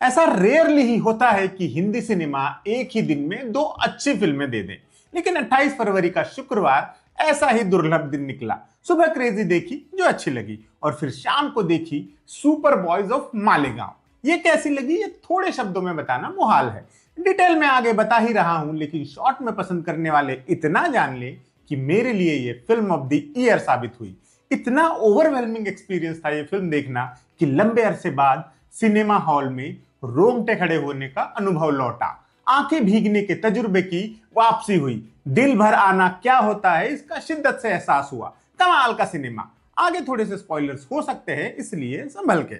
ऐसा रेयरली ही होता है कि हिंदी सिनेमा एक ही दिन में दो अच्छी फिल्में दे दे, लेकिन 28 फरवरी का शुक्रवार ऐसा ही दुर्लभ दिन निकला। सुबह क्रेजी देखी जो अच्छी लगी और फिर शाम को देखी सुपर बॉयज ऑफ मालेगांव। ये कैसी लगी ये थोड़े शब्दों में बताना मुहाल है, डिटेल में आगे बता ही रहा हूं, लेकिन शॉर्ट में पसंद करने वाले इतना जान ले कि मेरे लिए ये फिल्म ऑफ द ईयर साबित हुई। इतना ओवरवेलमिंग एक्सपीरियंस था ये फिल्म देखना कि लंबे अरसे बाद सिनेमा हॉल में रोंगटे खड़े होने का अनुभव लौटा, आंखें भीगने के तजुर्बे की वापसी हुई, दिल भर आना क्या होता है इसका शिद्दत से एहसास हुआ। कमाल का सिनेमा। आगे थोड़े से स्पॉयलर्स हो सकते हैं, इसलिए संभल के।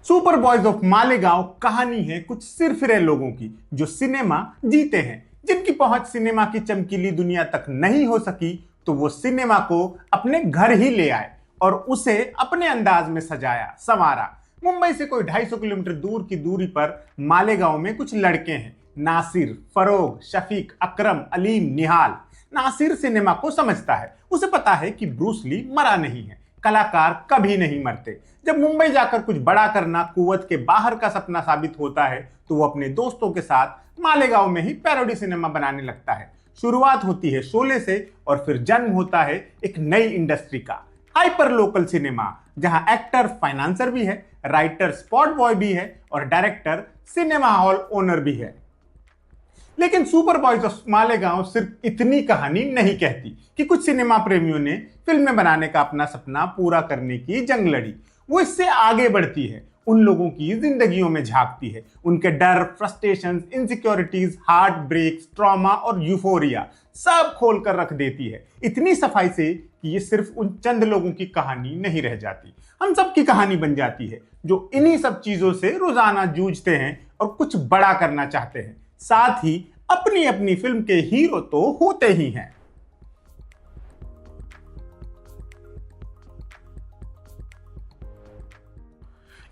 सुपर बॉयज ऑफ मालेगांव कहानी है कुछ सिरफिरे लोगों की जो सिनेमा जीते हैं, जिनकी पहुंच सिनेमा की चमकीली दुनिया तक नहीं हो सकी, तो वो सिनेमा को अपने घर ही ले आए और उसे अपने अंदाज में सजाया संवारा। मुंबई से कोई 250 किलोमीटर दूर की दूरी पर मालेगांव में कुछ लड़के हैं, नासिर, फरोग, शफीक, अकरम, अलीम, निहाल। नासिर सिनेमा को समझता है, उसे पता है कि ब्रूस ली मरा नहीं है, कलाकार कभी नहीं मरते। जब मुंबई जाकर कुछ बड़ा करना कुवत के बाहर का सपना साबित होता है, तो वो अपने दोस्तों के साथ मालेगांव में ही पैरोडी सिनेमा बनाने लगता है। शुरुआत होती है शोले से और फिर जन्म होता है एक नई इंडस्ट्री का, हाइपर लोकल सिनेमा, जहां एक्टर फाइनेंसर भी है, राइटर स्पॉट बॉय भी है और डायरेक्टर सिनेमा हॉल ओनर भी है। लेकिन सुपर बॉयज ऑफ मालेगांव सिर्फ इतनी कहानी नहीं कहती कि कुछ सिनेमा प्रेमियों ने फिल्में बनाने का अपना सपना पूरा करने की जंग लड़ी। वो इससे आगे बढ़ती है, उन लोगों की जिंदगियों में झांकती है, उनके डर, frustrations, insecurities, heartbreaks, trauma और यूफोरिया सब खोल कर रख देती है, इतनी सफाई से कि ये सिर्फ उन चंद लोगों की कहानी नहीं रह जाती, हम सब की कहानी बन जाती है जो इन्हीं सब चीजों से रोजाना जूझते हैं और कुछ बड़ा करना चाहते हैं। साथ ही अपनी अपनी फिल्म के हीरो तो होते ही हैं।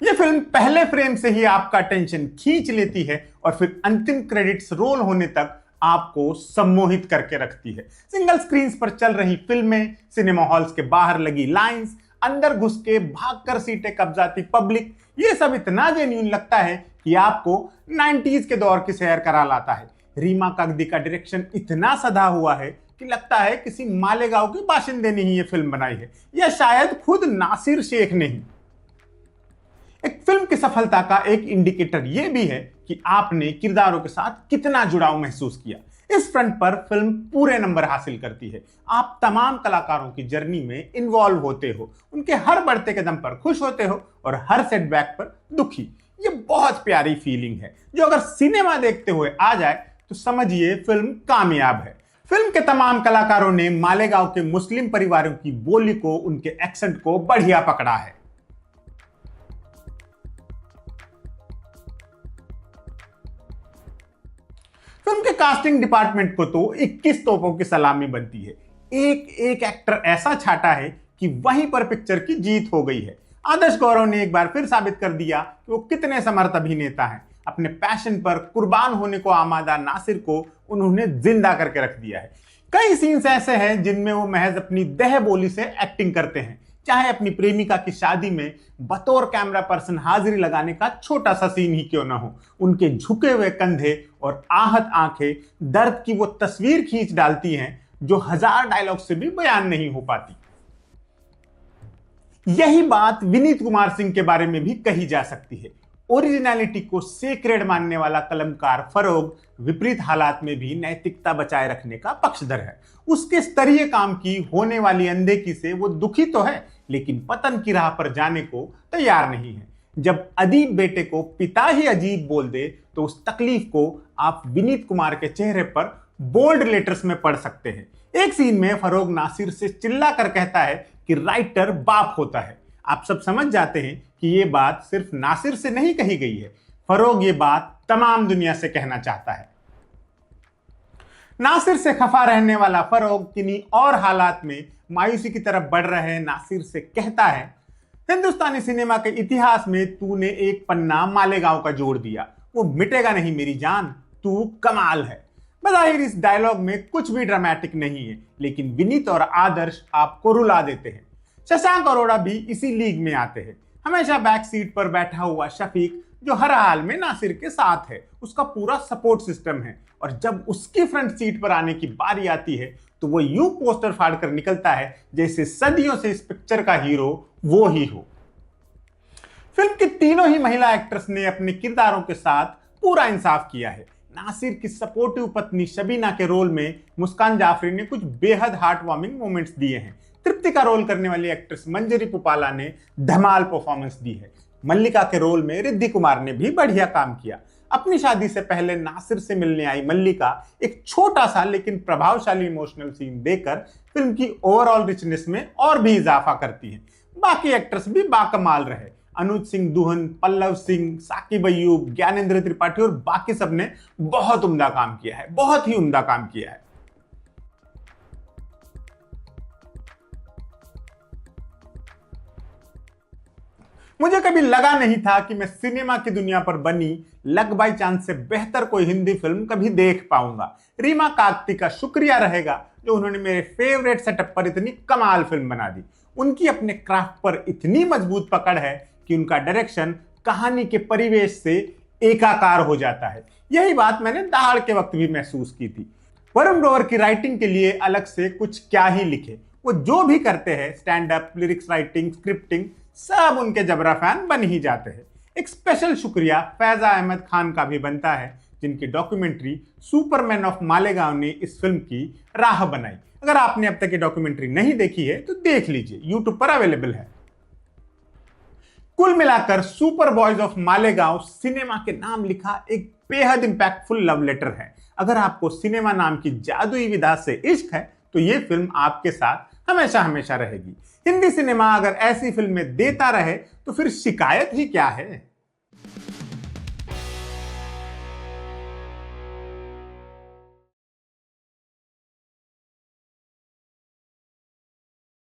यह फिल्म पहले फ्रेम से ही आपका अटेंशन खींच लेती है और फिर अंतिम क्रेडिट्स रोल होने तक आपको सम्मोहित करके रखती है। सिंगल स्क्रीन्स पर चल रही फिल्में, सिनेमा हॉल्स के बाहर लगी लाइंस, अंदर घुस के भागकर सीटें कब्जाती पब्लिक, ये सब इतना जेन्युइन लगता है कि आपको 90s के दौर की सैर करा लाता है। रीमा कागदी का डायरेक्शन इतना सधा हुआ है कि लगता है किसी मालेगांव के बाशिंदे ने ही ये फिल्म बनाई है, या शायद खुद नासिर शेख ने ही। एक फिल्म की सफलता का एक इंडिकेटर यह भी है कि आपने किरदारों के साथ कितना जुड़ाव महसूस किया। इस फ्रंट पर फिल्म पूरे नंबर हासिल करती है। आप तमाम कलाकारों की जर्नी में इन्वॉल्व होते हो, उनके हर बढ़ते कदम पर खुश होते हो और हर सेटबैक पर दुखी। ये बहुत प्यारी फीलिंग है जो अगर सिनेमा देखते हुए आ जाए तो समझिए फिल्म कामयाब है। फिल्म के तमाम कलाकारों ने मालेगांव के मुस्लिम परिवारों की बोली को, उनके एक्सेंट को बढ़िया पकड़ा है। फिल्म के कास्टिंग डिपार्टमेंट को तो 21 तोपों की सलामी बनती है। एक एक एक्टर ऐसा छाटा है कि वहीं पर पिक्चर की जीत हो गई है। आदर्श गौरव ने एक बार फिर साबित कर दिया कि वो कितने समर्थ अभिनेता हैं। अपने पैशन पर कुर्बान होने को आमादा नासिर को उन्होंने जिंदा करके रख दिया है। कई सीन्स ऐसे हैं जिनमें वो महज अपनी देह बोली से एक्टिंग करते हैं, चाहे अपनी प्रेमिका की शादी में बतौर कैमरा पर्सन हाजिरी लगाने का छोटा सा सीन ही क्यों ना हो। उनके झुके हुए कंधे और आहत आंखें दर्द की वो तस्वीर खींच डालती हैं जो 1000 डायलॉग से भी बयान नहीं हो पाती। यही बात विनीत कुमार सिंह के बारे में भी कही जा सकती है। ओरिजिनलिटी को सेक्रेड मानने वाला कलमकार फरोग विपरीत हालात में भी नैतिकता बचाए रखने का पक्षधर है। उसके स्तरीय काम की होने वाली अनदेखी से वो दुखी तो है, लेकिन पतन की राह पर जाने को तैयार नहीं है। जब अदीब बेटे को पिता ही अजीब बोल दे तो उस तकलीफ को आप विनीत कुमार के चेहरे पर बोल्ड लेटर्स में पढ़ सकते हैं। एक सीन में फरोग नासिर से चिल्ला कर कहता है कि राइटर बाप होता है। आप सब समझ जाते हैं कि यह बात सिर्फ नासिर से नहीं कही गई है, फरोग ये बात तमाम दुनिया से कहना चाहता है। नासिर से खफा रहने वाला फरोग किन्हीं और हालात में मायूसी की तरफ बढ़ रहे नासिर से कहता है, हिंदुस्तानी सिनेमा के इतिहास में तूने एक पन्ना मालेगांव का जोड़ दिया, वो मिटेगा नहीं मेरी जान, तू कमाल है। बज़ाहिर इस डायलॉग में कुछ भी ड्रामेटिक नहीं है, लेकिन विनीत और आदर्श आपको रुला देते हैं। शशांक अरोड़ा भी इसी लीग में आते हैं। हमेशा बैक सीट पर बैठा हुआ शफीक जो हर हाल में नासिर के साथ है, उसका पूरा सपोर्ट सिस्टम है, और जब उसकी फ्रंट सीट पर आने की बारी आती है तो वो यूं पोस्टर फाड़ कर निकलता है जैसे सदियों से इस पिक्चर का हीरो वो ही हो। फिल्म की तीनों ही महिला एक्ट्रेस ने अपने किरदारों के साथ पूरा इंसाफ किया है। नासिर की सपोर्टिव पत्नी शबीना के रोल में मुस्कान जाफरी ने कुछ बेहद हार्ट वार्मिंग मोमेंट्स दिए हैं। तृप्ति का रोल करने वाली एक्ट्रेस मंजरी पुपाला ने धमाल परफॉर्मेंस दी है। मल्लिका के रोल में रिद्धि कुमार ने भी बढ़िया काम किया। अपनी शादी से पहले नासिर से मिलने आई मल्लिका एक छोटा सा लेकिन प्रभावशाली इमोशनल सीन देकर फिल्म की ओवरऑल रिचनेस में और भी इजाफा करती है। बाकी एक्ट्रेस भी बाकमाल रहे। अनुज सिंह दुहन, पल्लव सिंह, साकिब अय्यूब, ज्ञानेंद्र त्रिपाठी और बाकी सब ने बहुत उम्दा काम किया है, बहुत ही उम्दा काम किया है। मुझे कभी लगा नहीं था कि मैं सिनेमा की दुनिया पर बनी लक बाई चांस से बेहतर कोई हिंदी फिल्म कभी देख पाऊंगा। रीमा कागती का शुक्रिया रहेगा जो उन्होंने मेरे फेवरेट सेटअप पर इतनी कमाल फिल्म बना दी। उनकी अपने क्राफ्ट पर इतनी मजबूत पकड़ है कि उनका डायरेक्शन कहानी के परिवेश से एकाकार हो जाता है। यही बात मैंने दहाड़ के वक्त भी महसूस की थी। वरुण ग्रोवर की राइटिंग के लिए अलग से कुछ क्या ही लिखे, वो जो भी करते हैं stand up, lyrics writing, scripting, सब उनके जबरा फैन बन ही जाते हैं। एक स्पेशल शुक्रिया फैजा अहमद खान का भी बनता है जिनकी डॉक्यूमेंट्री सुपरमैन ऑफ मालेगांव ने इस फिल्म की राह बनाई। अगर आपने अब तक ये डॉक्यूमेंट्री नहीं देखी है तो देख लीजिए, यूट्यूब पर अवेलेबल है। कुल मिलाकर super boys of Malegaon cinema के नाम लिखा एक बेहद इंपैक्टफुल लव लेटर है। अगर आपको सिनेमा नाम की जादुई विधा से इश्क है तो ये फिल्म आपके साथ हमेशा हमेशा रहेगी। हिंदी सिनेमा अगर ऐसी फिल्में देता रहे तो फिर शिकायत ही क्या है।